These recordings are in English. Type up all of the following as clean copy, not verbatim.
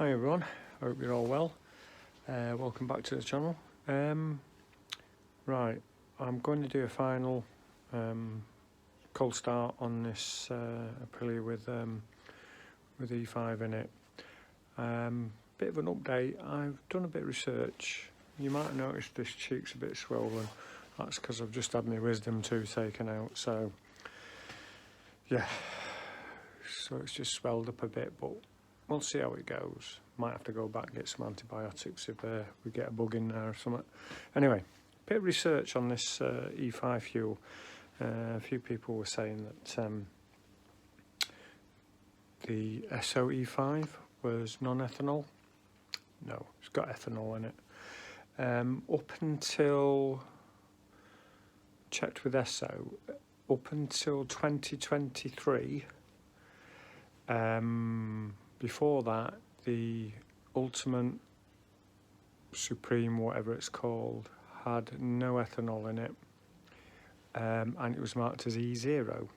Hi everyone, hope you're all well. Welcome back to the channel. Right, I'm going to do a final cold start on this Aprilia with E5 in it. Bit of an update. I've done a bit of research. You might have noticed this cheek's a bit swollen. That's because I've just had my wisdom tooth taken out. So yeah, so it's just swelled up a bit, but we'll see how it goes. Might have to go back and get some antibiotics if we get a bug in there or something. Anyway, bit of research on this E5 fuel. A few people were saying that the SOE5 was non-ethanol. No, it's got ethanol in it. Up until, checked with SO, up until 2023, before that, the Ultimate Supreme, whatever it's called, had no ethanol in it, and it was marked as E0.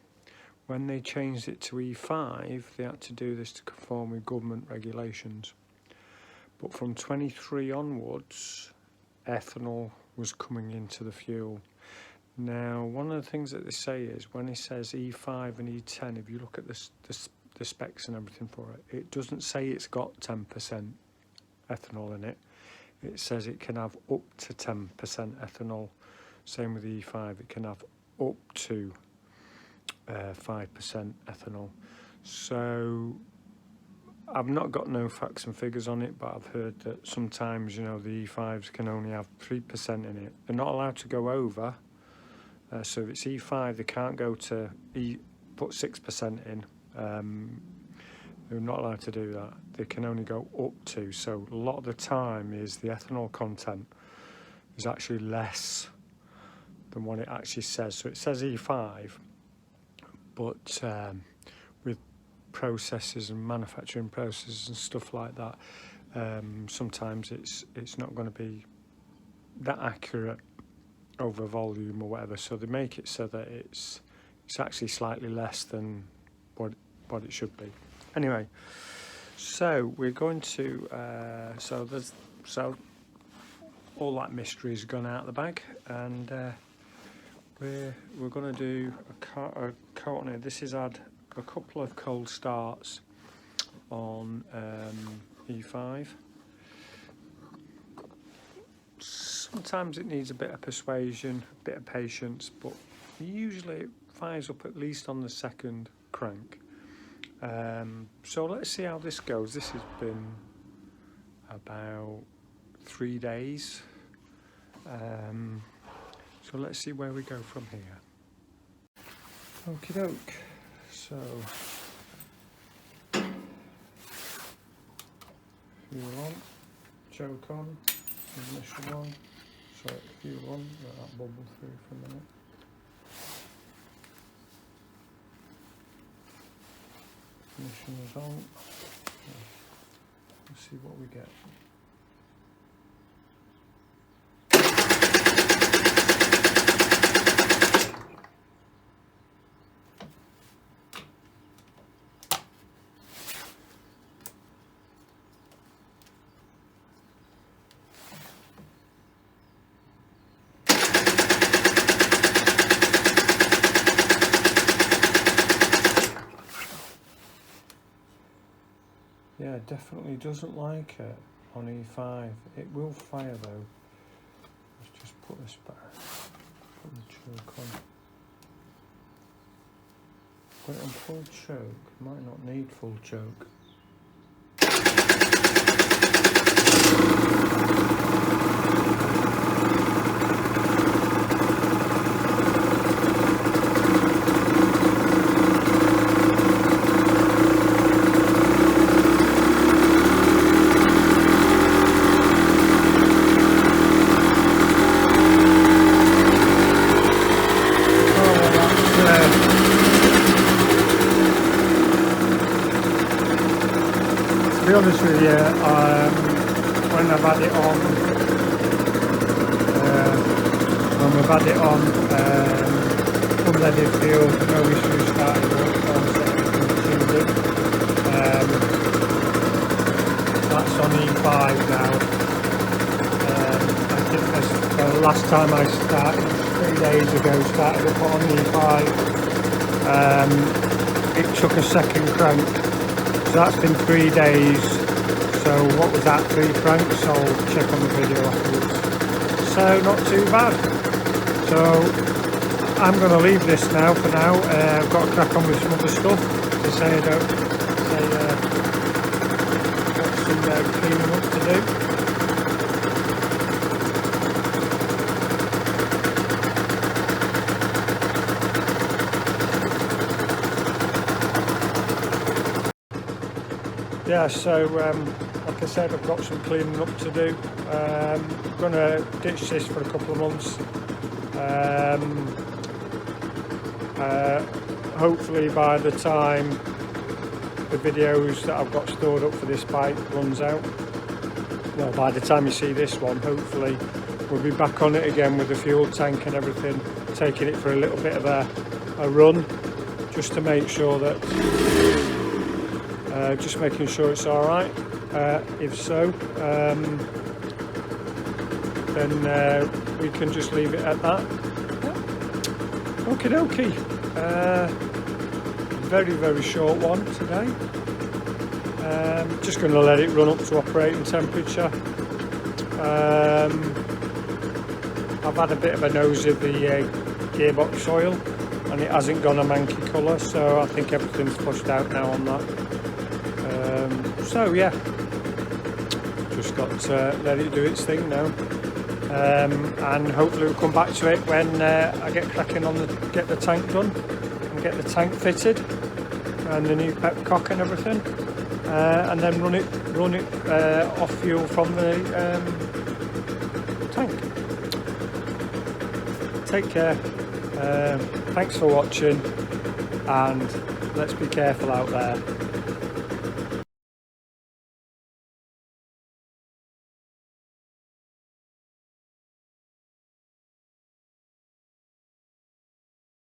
When they changed it to E5, they had to do this to conform with government regulations. But from 23 onwards, ethanol was coming into the fuel. Now, one of the things that they say is, when it says E5 and E10, if you look at the specs and everything for it, it doesn't say it's got 10% ethanol in it. It says it can have up to 10% ethanol. Same with the E5, it can have up to 5% ethanol. So I've not got no facts and figures on it, but I've heard that sometimes, you know, the E5s can only have 3% in it. They're not allowed to go over. So if it's E5, they can't go to put 6% in. They're not allowed to do that. They can only go up to. So a lot of the time is the ethanol content is actually less than what it actually says. So it says E5, but with processes and manufacturing processes and stuff like that, sometimes it's not going to be that accurate over volume or whatever. So they make it so that it's actually slightly less than what it should be. Anyway, so we're going to so all that mystery's gone out of the bag, and we're going to do a coat on it. This has had a couple of cold starts on E5. Sometimes it needs a bit of persuasion, a bit of patience, but usually it fires up at least on the second crank. So let's see how this goes. This has been about 3 days. So let's see where we go from here. Okie doke. So fuel on, choke on, ignition on. Sorry, fuel on, let that bubble through for a minute. Ignition is on. Let's see what we get. Yeah, definitely doesn't like it on E5. It will fire though. Let's just put this back. Put the choke on. Put it on full choke. Might not need full choke. To be honest with you, when I've had it on, unleaded fuel, no issues starting up, so I'm setting it. That E5 now. I think the last time I started, 3 days ago, started up on E5. It took a second crank, so that's been 3 days. So what was that, 3 cranks? I'll check on the video afterwards. So not too bad. So I'm going to leave this now for now. I've got to crack on with some other stuff. To say I don't say got some cleaning up to do. Yeah, so like I said, I've got some cleaning up to do. I'm going to ditch this for a couple of months. Hopefully by the time the videos that I've got stored up for this bike runs out, well, by the time you see this one, hopefully we'll be back on it again with the fuel tank and everything, taking it for a little bit of a run, just to make sure that just making sure it's all right. If so, then we can just leave it at that. Okie dokie. Very short one today. Just going to let it run up to operating temperature. I've had a bit of a nose of the gearbox oil, and it hasn't gone a manky colour, so I think everything's flushed out now on that. So yeah, just got to let it do its thing now, and hopefully we'll come back to it when I get cracking on get the tank done and get the tank fitted and the new pepcock and everything, and then run it off fuel from the tank. Take care. Thanks for watching, and let's be careful out there.